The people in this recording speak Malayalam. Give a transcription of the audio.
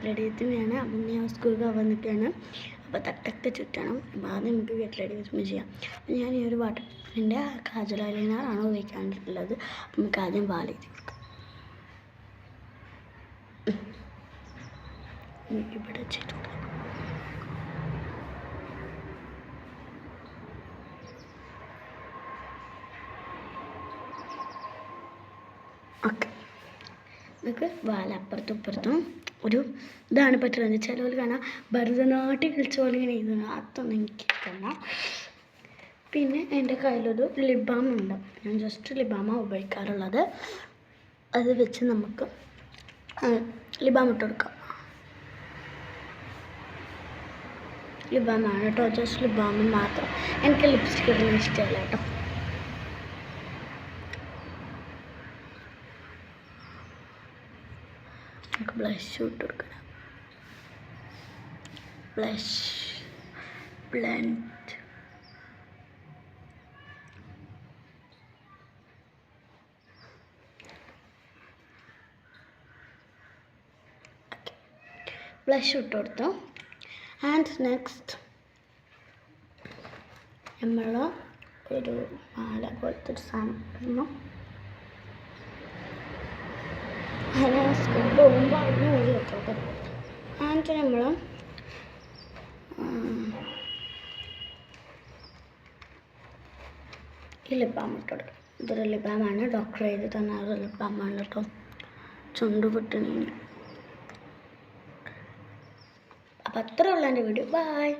Get ready with മീയാണ്. അപ്പം ഞാൻ സ്കൂളിൽ വന്നിട്ടാണ്. അപ്പോൾ തട്ടൊക്കെ ചുറ്റണം. അപ്പോൾ ആദ്യം നമുക്ക് ഗെറ്റ് റെഡി വിത്ത് മീ ചെയ്യാം. അപ്പം ഞാൻ ഈ ഒരു വാട്ടറിൻ്റെ കാജൽ ഐലൈനറാണ് ഉപയോഗിക്കാനുള്ളത്. അപ്പം നമുക്ക് ആദ്യം വാലെഴുതി കൊടുക്കാം. ഇവിടെ ചെയ്ത് കൊടുക്കാം. ഓക്കെ, നമുക്ക് വാല അപ്പുറത്തും ഇപ്പുറത്തും ഒരു ഇതാണ് പറ്റുന്നത്. ചിലവർ കാണാം ഭരതനാട്യം കളിച്ച പോലെ ഇങ്ങനെ എഴുതുന്നു. അതൊന്നും എനിക്ക് ഇഷ്ടമല്ല. പിന്നെ എൻ്റെ കയ്യിലൊരു ലിപ് ബാം ഉണ്ട്. ഞാൻ ജസ്റ്റ് ലിപ് ബാമാണ് ഉപയോഗിക്കാറുള്ളത്. അത് വെച്ച് നമുക്ക് ലിപ് ബാം ഇട്ട് കൊടുക്കാം. ലിപ് ബാമാണ് കേട്ടോ, ജസ്റ്റ് ലിപ് ബാം മാത്രം. എനിക്ക് ലിപ്സ്റ്റിക് ഇടുന്ന ഇഷ്ടമല്ല കേട്ടോ. നമുക്ക് ബ്ലഷ് ഇട്ട് കൊടുക്കണം. Blush blend. ബ്ലഷ് ഇട്ട് കൊടുത്തു. ആൻഡ് നെക്സ്റ്റ് നമ്മൾ ഒരു മാല പോലത്തെ ഒരു സാധനം ഇടുന്നു. അതിന് സ്കൂൾ പോകുമ്പോൾ അതിന് ഊരി വെച്ചോട്ടെ. ആൻഡ് നമ്മൾ ഈ ലിപ് ബാം ഇട്ട് കൊടുക്കും. ഇതൊരു ലിപ് ബാമാണ്, ഡോക്ടർ എഴുതി തന്ന ഒരു ലിപ് ബാമാണ് കേട്ടോ. ചുണ്ട് പൊട്ടണീന്. അപ്പം അത്രേ ഉള്ളൂ എൻ്റെ വീഡിയോ. ബൈ.